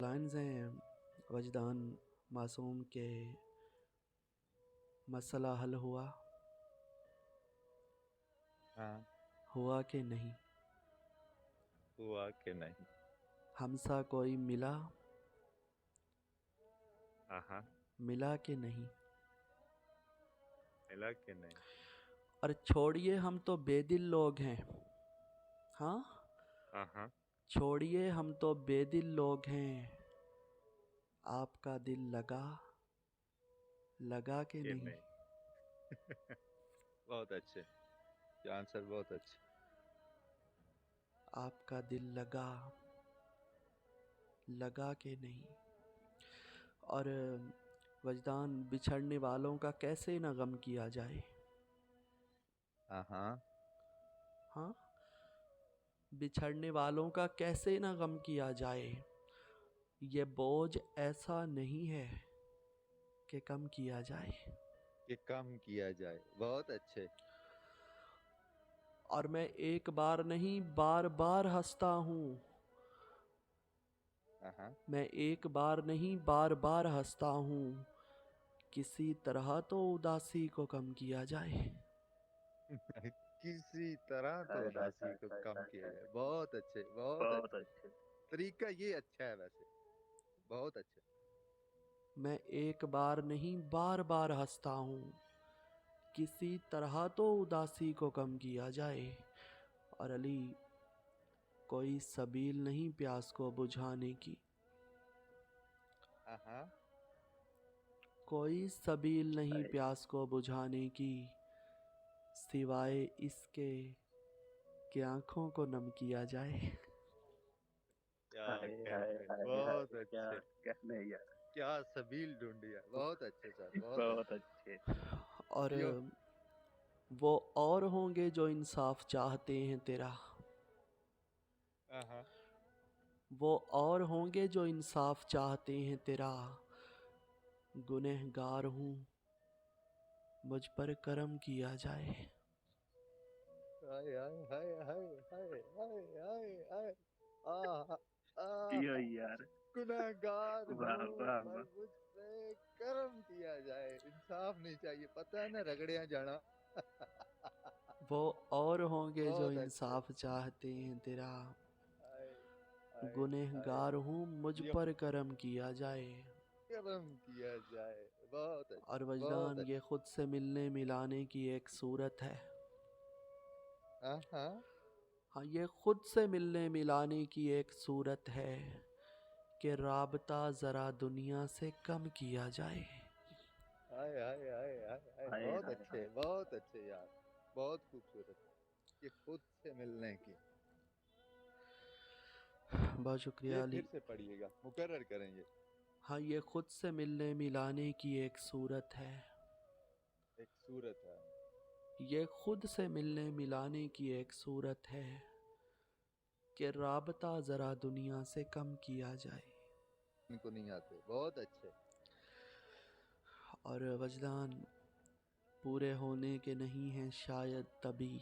Lines ہیں وجدان معصوم کے مسئلہ حل ہوا ہاں ہوا کہ نہیں، ہوا کہ نہیں. ہم سا کوئی ملا ہاں ملا کہ نہیں، ملا کہ نہیں. اور چھوڑیے ہم تو بے دل لوگ ہیں. ہاں ہاں چھوڑیے ہم تو بے دل لوگ ہیں، آپ کا دل لگا کہ کہ نہیں. نہیں. بہت اچھے. یہ آنسر بہت اچھے. آپ کا دل لگا کہ نہیں. اور وجدان بچھڑنے والوں کا کیسے نہ غم کیا جائے. ہاں ہاں بچھڑنے والوں کا کیسے نہ غم کیا جائے، یہ بوجھ ایسا نہیں ہے کہ کم کیا جائے. کہ کم کیا جائے. بہت اچھے. اور میں ایک بار نہیں بار بار ہنستا ہوں، ہاں میں ایک بار نہیں بار بار ہنستا ہوں، کسی طرح تو اداسی کو کم کیا جائے. کسی طرح تو اداسی کو کم کیا جائے. بہت اچھے. بہت اچھے. طریقہ یہ اچھا ہے ویسے. بہت اچھا. میں ایک بار نہیں بار بار ہنستا ہوں، کسی طرح تو اداسی کو کم کیا جائے. اور علی کوئی سبیل نہیں پیاس کو بجھانے کی، ہاں کوئی سبیل نہیں پیاس کو بجھانے کی، سوائے اس کے کہ آنکھوں کو نم کیا جائے. کیا کہنے. بہت اچھے. کیا سبیل ڈھونڈی ہے. بہت اچھے سر. بہت اچھے. اور جیو. وہ اور ہوں گے جو انصاف چاہتے ہیں تیرا، ہاں وہ اور ہوں گے جو انصاف چاہتے ہیں تیرا، گنہگار ہوں مجھ پر کرم کیا جائے. ہائے ہائے ہائے ہائے ہائے ہائے ہائے ہائے. یار گنہگار واہ ہوں واہ پر واہ. مجھ پہ کرم کیا جائے. انصاف نہیں چاہیے. پتہ ہے نا رگڑیاں جانا. وہ اور ہوں گے جو بہت اچھے. انصاف چاہتے ہیں تیرا، ہائے ہائے ہائے. گنہگار ہوں مجھ جیو. پر کرم کیا جائے. کرم کیا جائے. بہت اور اچھے. بہت وجدان یہ اچھے. خود سے ملنے ملانے کی ایک صورت ہے. ہاں ہاں یہ خود سے ملنے ملانے کی ایک صورت ہے کہ رابطہ ذرا دنیا سے کم کیا جائے. ہائے ہائے ہائے ہائے ہائے. ہائے بہت ہائے اچھے. بہت اچھے یار. بہت خوبصورت. یہ خود سے ملنے کی. بہت شکریہ یہ علی. پھر سے پڑھیے گا. مقرر کریں گے. ہاں یہ خود سے ملنے ملانے کی ایک صورت ہے. ایک صورت ہے. یہ خود سے ملنے ملانے کی ایک صورت ہے کہ رابطہ ذرا دنیا سے کم کیا جائے. ان کو نہیں آتے. بہت اچھے. اور وجدان پورے ہونے کے نہیں ہیں شاید تبھی،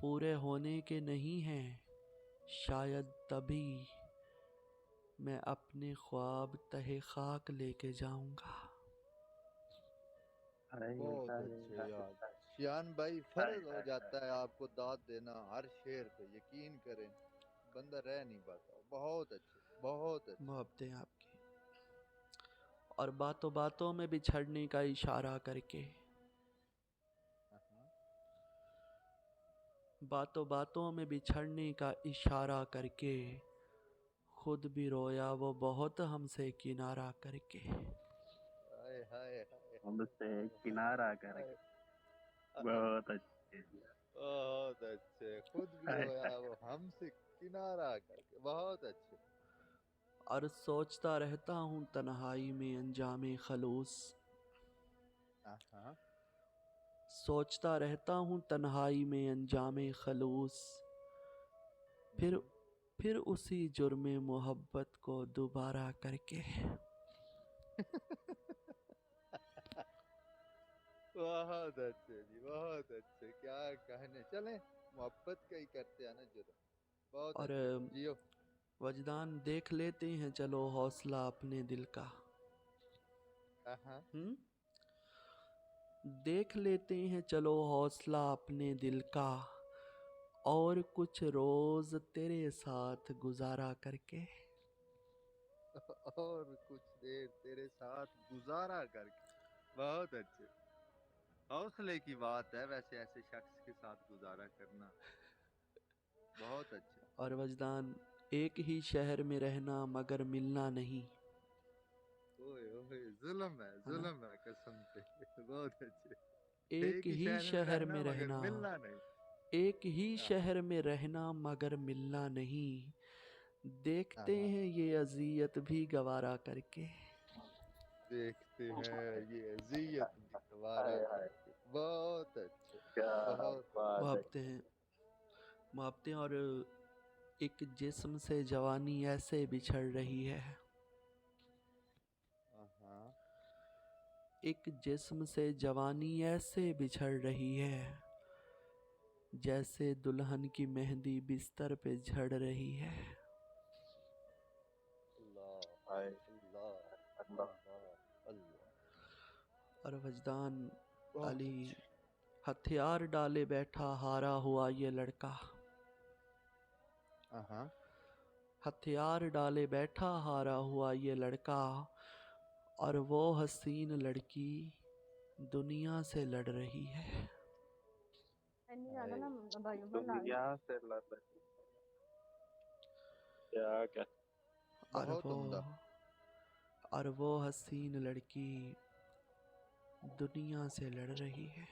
پورے ہونے کے نہیں ہیں شاید تبھی، میں اپنے خواب تہ خاک لے کے جاؤں گا. بہت اچھے یار. شیان بھائی فرض ہو جاتا ہے آپ کو داد دینا ہر شعر پہ. یقین کریں بندہ رہ نہیں پاتا. بہت اچھے. بہت اچھے. محبتیں آپ کی. اور باتوں باتوں میں بچھڑنے کا اشارہ کر کے، باتوں باتوں میں بچھڑنے کا اشارہ کر کے، خود بھی رویا وہ بہت ہم سے کنارہ کر کے. ہائے ہائے ہائے ہم سے ہائے کنارہ کر ہائے کے. ہائے. بہت اچھے. بہت اچھے. خود بھی ہائے رویا وہ ہم سے کنارہ کر کے. بہت اچھے. اور سوچتا رہتا ہوں تنہائی میں انجام خلوص، سوچتا رہتا ہوں تنہائی میں انجام خلوص، پھر اسی جرم محبت کو دوبارہ کر کے. بہت اچھے جی. بہت اچھے. کیا کہنے. چلیں محبت کا ہی کرتے ہیں نا جرم. بہت اور اچھے جیو. وجدان دیکھ لیتے ہیں چلو حوصلہ اپنے دل کا. ہاں ہم؟ دیکھ لیتے ہیں چلو حوصلہ اپنے دل کا، اور کچھ روز تیرے ساتھ گزارا کر کے. اور کچھ دیر تیرے ساتھ گزارا کر کے. بہت اچھے. حوصلے کی بات ہے ویسے ایسے شخص کے ساتھ گزارا کرنا. بہت اچھے. اور وجدان ایک ہی شہر میں رہنا مگر ملنا نہیں. اوئے اوئے ظلم ہے ہے نا؟ ظلم ہے قسم سے. بہت اچھے. ایک ہی شہر میں مگر رہنا، ملنا نہیں. ایک ہی ہاں شہر میں رہنا مگر ملنا نہیں. دیکھتے ہاں. ہیں یہ اذیت بھی گوارا کر کے. دیکھتے ہیں یہ اذیت بھی گوارا ہائے کر ہائے کے. بہت اچھے. کیا بہت بات ہے. محبتیں ہیں، محبتیں. اور ایک جسم سے جوانی ایسے بچھڑ رہی ہے، ہاں. ایک جسم سے جوانی ایسے بچھڑ رہی ہے، جیسے دلہن کی مہندی بستر پہ جھڑ رہی ہے. اللہ ہائے اللہ اللہ. اللہ اللہ. اور وجدان بہت علی اچھے. ہتھیار ڈالے بیٹھا ہارا ہوا یہ لڑکا. ہاں. ہتھیار ڈالے بیٹھا ہارا ہوا یہ لڑکا، اور وہ حسین لڑکی دنیا سے لڑ رہی ہے. دنیا سے لڑ رہی. کیا کیا. اور بہت عمدہ. وہ حسین لڑکی دنیا سے لڑ رہی ہے.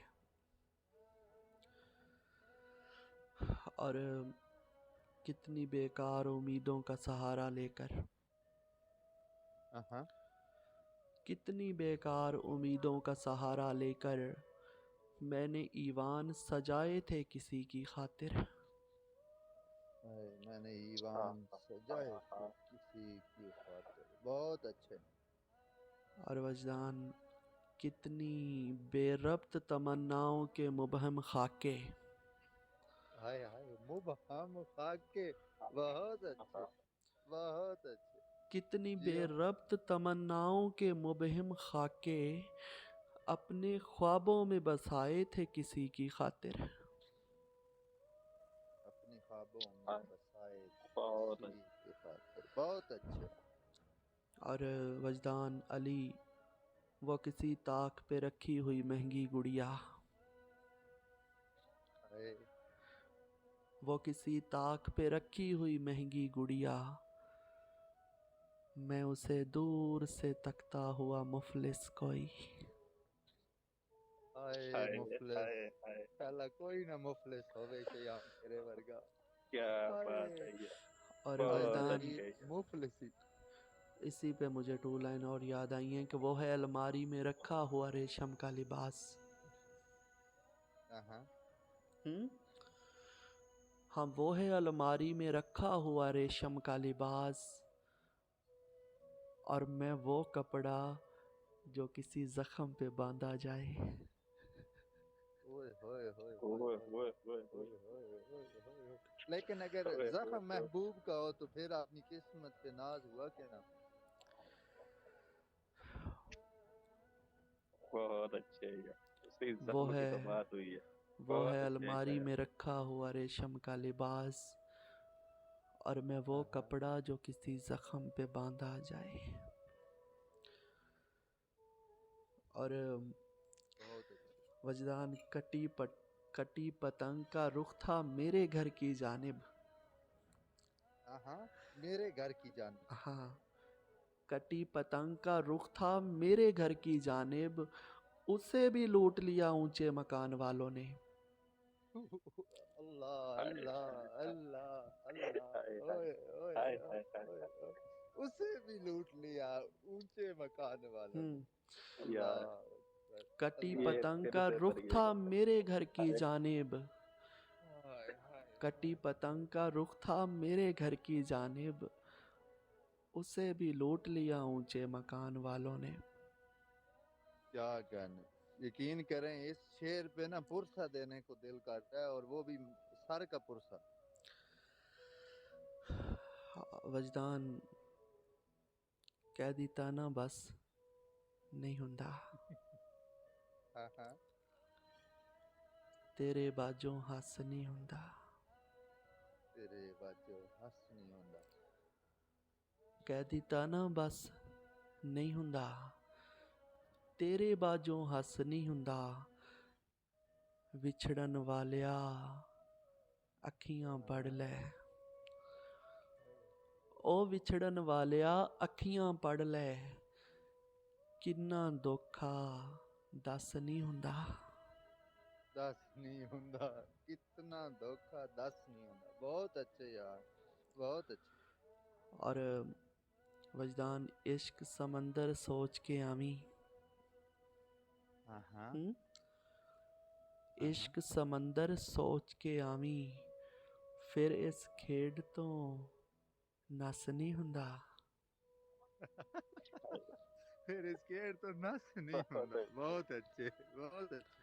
اور کتنی بیکار امیدوں کا سہارا لے کر، ہاں. کتنی بیکار امیدوں کا سہارا لے کر میں نے ایوان سجائے تھے کسی کی خاطر. میں نے ایوان سجائے تھے کسی کی خاطر. بہت اچھے. اور وجدان کتنی بے ربط تمناؤں کے مبہم خاکے. ہائے ہائے مبہم خاکے. بہت اچھے. بہت اچھے. کتنی بے جیو. ربط تمناؤں کے مبہم خاکے اپنے خوابوں میں بسائے تھے کسی کی خاطر. اپنی خوابوں میں بسائے بہت کسی کی خاطر. بہت اچھے. اور وجدان علی وہ کسی طاق پہ رکھی ہوئی مہنگی گڑیا، ہائے. وہ کسی طاق پہ رکھی ہوئی مہنگی گڑیا، میں اسے دور سے تکتا ہوا مفلس کوئی. ہائے مفلس. اللہ کوئی نہ مفلس ہوئے شیام تیرے ورگا. کیا بات ہائے ہے یہ. اور بہت وجدان عاشقی اچھے. مفلسی. اسی پہ مجھے 2 لائن اور یاد آئی ہیں کہ وہ ہے الماری میں رکھا ہوا ریشم کا لباس. ہاں. ہاں وہ ہے الماری میں رکھا ہوا ریشم کا لباس، اور میں وہ کپڑا جو کسی زخم پہ باندھا جائے. اوئے ہوئے ہوئے ہوئے اوئے ہوئے ہوئے ہوئے ہوئے ہوئے ہوئے ہوئے ہوئے. لیکن اگر ہوئے ہوئے زخم ہوئے. محبوب کا ہو تو پھر اپنی قسمت پہ ناز ہوا کہ نہ. بہت اچھے. اسی وہ زخم کی ہے تو بات ہوئی ہے. وہ ہے بہت اچھے الماری شاعر. میں رکھا ہوا ریشم کا لباس، اور میں وہ ہاں. کپڑا جو کسی زخم پہ باندھا جائے. اور بہت اچھے. وجدان کٹی پتنگ کا رخ تھا میرے گھر کی جانب. ہاں میرے گھر کی جانب. ہاں کٹی پتنگ کا رخ تھا میرے گھر کی جانب، اسے بھی لوٹ لیا اونچے مکان والوں نے. اللہ ہائے اللہ اللہ اللہ. ہائے ہائے اوئے اوئے ہائے اوئے ہائے ہائے. اوئے. اسے بھی لوٹ لیا اونچے مکان والوں ہوں نے. یار اللہ اکبر. کٹی اللہ یہ پتنگ دل کا سے اتر رخ گئی تھا قسم. میرے گھر کی ہائے جانب، ہائے ہائے کٹی ہائے. پتنگ کا رخ تھا میرے گھر کی جانب، اسے بھی لوٹ لیا اونچے مکان والوں نے. کیا کہنے. یقین کریں اس شعر پہ نا پرسہ دینے کو دل کرتا ہے، اور وہ بھی سر کا پرسہ. ਵਜਦਾਨ ਕਹਿ ਦਿੱਤਾ ਨਾ ਬਸ ਨਹੀਂ ਹੁੰਦਾ, ਹਾਂ ਹਾਂ ਤੇਰੇ ਬਾਝੋਂ ਹੱਸ ਨਹੀਂ ਹੁੰਦਾ। ਤੇਰੇ ਬਾਝੋਂ ਹੱਸ ਨਹੀਂ ਹੁੰਦਾ। ਕਹਿ ਦਿੱਤਾ ਨਾ ਬਸ ਨਹੀਂ ਹੁੰਦਾ, ਤੇਰੇ ਬਾਝੋਂ ਹੱਸ ਨਹੀਂ ਹੁੰਦਾ। ਵਿਛੜਨ ਵਾਲਿਆ ਅੱਖੀਆਂ ਪੜ ਲੈ, ਉਹ ਵਿਛੜਨ ਵਾਲਿਆ ਅੱਖੀਆਂ ਪੜ ਲੈ, ਕਿੰਨਾ ਦੁੱਖਾ ਦੱਸ ਨਹੀਂ ਹੁੰਦਾ। ਦੱਸ ਨਹੀਂ ਹੁੰਦਾ, ਕਿਤਨਾ ਧੋਖਾ ਦੱਸ ਨਹੀਂ ਹੁੰਦਾ। ਬਹੁਤ ਅੱਛੇ ਯਾਰ, ਬਹੁਤ ਅੱਛੇ। ਔਰ ਵਜਦਾਨ ਇਸ਼ਕ ਸਮੰਦਰ ਸੋਚ ਕੇ ਆਵੀਂ। ਹਾਂ ਹਾਂ ਇਸ਼ਕ ਸਮੰਦਰ ਸੋਚ ਕੇ ਆਵੀਂ, ਫਿਰ ਇਸ ਖੇਡ ਤੋਂ ਨਸ ਨਹੀਂ ਹੁੰਦਾ। ਫਿਰ ਇਸ ਖੇਡ ਤੋਂ ਨਸ ਨਹੀਂ ਹੁੰਦਾ। ਬਹੁਤ ਅੱਛੇ, ਬਹੁਤ ਅੱਛੇ,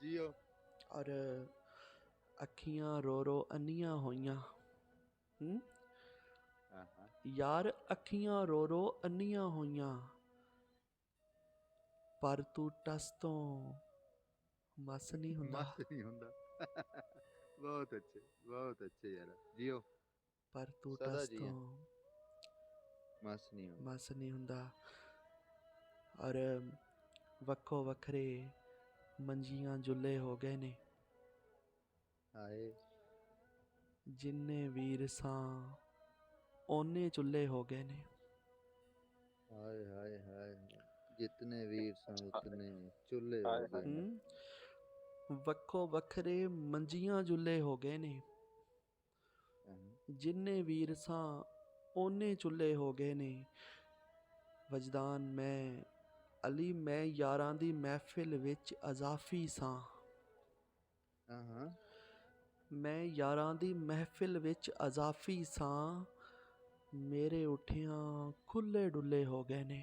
ਜੀਓ। ਔਰ ਅੱਖੀਆਂ ਰੋ ਰੋ ਅੰਨੀਆਂ ਹੋਈਆਂ। ਹਾਂ ਹਾਂ ਯਾਰ ਅੱਖੀਆਂ ਰੋ ਰੋ ਅੰਨੀਆਂ ਹੋਈਆਂ, ਪਰ ਤੂੰ ਟਸ ਤੋਂ ਮਸ ਨਹੀਂ ਹੁੰਦਾ। ਮਸ ਨਹੀਂ ਹੁੰਦਾ। ਬਹੁਤ ਅੱਛੇ, ਬਹੁਤ ਅੱਛੇ ਯਾਰ, ਜੀਓ। ਪਰ ਤੂੰ ਸਦਾ ਟਸ ਜੀਓ। ਤੋਂ ਮਸ ਨਹੀਂ ਹੁੰਦਾ। ਮਸ ਨਹੀਂ ਹੁੰਦਾ। ਔਰ ਵੱਖੋ ਵੱਖਰੇ ਮੰਜੀਆਂ ਜੁੱਲੇ ਹੋ ਗਏ ਨੇ, ਹਾਏ ਜਿੰਨੇ ਵੀਰ ਸਾਂ ਓਨੇ ਚੁੱਲੇ ਹੋ ਗਏ ਨੇ। ਹਾਏ ਹਾਏ ਹਾਏ, ਜਿਤਨੇ ਵੀਰ ਸਨ ਉਤਨੇ ਚੁੱਲ੍ਹੇ ਹੋ ਹਾਏ ਗਏ ਨੇ। ਵੱਖੋ ਵੱਖਰੇ ਮੰਜੀਆਂ ਜੁੱਲੇ ਹੋ ਗਏ ਨੇ, ਜਿੰਨੇ ਵੀਰ ਸਾਂ ਓਨੇ ਚੁੱਲੇ ਹੋ ਗਏ ਨੇ। ਵਜਦਾਨ ਮੈਂ ਅਲੀ, ਮੈਂ ਯਾਰਾਂ ਦੀ ਮਹਿਫਿਲ ਵਿੱਚ ਅਜ਼ਾਫੀ ਸਾਂ। ਹਾਂ ਹਾਂ ਮੈਂ ਯਾਰਾਂ ਦੀ ਮਹਿਫਿਲ ਵਿੱਚ ਅਜ਼ਾਫੀ ਸਾਂ, ਮੇਰੇ ਉੱਠਿਆਂ ਖੁੱਲੇ ਡੁੱਲੇ ਹੋ ਗਏ ਨੇ।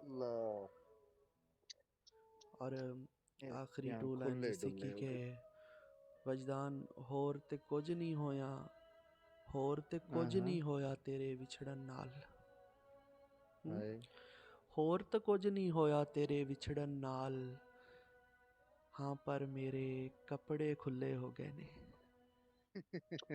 ਅੱਲਾਹ। ਔਰ ਆਖਰੀ ਧਿਆਨ ਟੂ ਲਾਈਨ ਖੁੱਲੇ ਜਿਸੀ ਡੁੱਲੇ ਕੀ ਹੋ ਕਿ ਗਏ। ਵਜਦਾਨ ਹੋਰ ਤੇ ਕੁਝ ਨਹੀਂ ਹੋਇਆ, ਹੋਰ ਤੇ ਕੁਝ ਹਾਂ ਨਹੀਂ ਹੋਇਆ ਤੇਰੇ ਵਿਛੜਨ ਨਾਲ। ਹਾਏ ਹੋਰ ਤਾਂ ਕੁਝ ਨਹੀਂ ਹੋਇਆ ਤੇਰੇ ਵਿਛੜਨ ਨਾਲ, ਹਾਂ ਪਰ ਮੇਰੇ ਕੱਪੜੇ ਖੁੱਲੇ ਹੋ ਗਏ ਨੇ।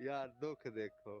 ਯਾਰ ਦੁੱਖ ਦੇਖੋ,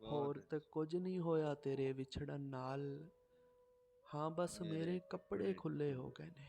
ਬਹੁਤ ਹੋਰ ਤਾਂ ਅੱਛੇ। ਕੁਝ ਨਹੀਂ ਹੋਇਆ ਤੇਰੇ ਵਿਛੜਨ ਨਾਲ, ਹਾਂ ਬਸ ਮੇਰੇ ਕੱਪੜੇ ਖੁੱਲੇ ਹੋ ਗਏ ਨੇ।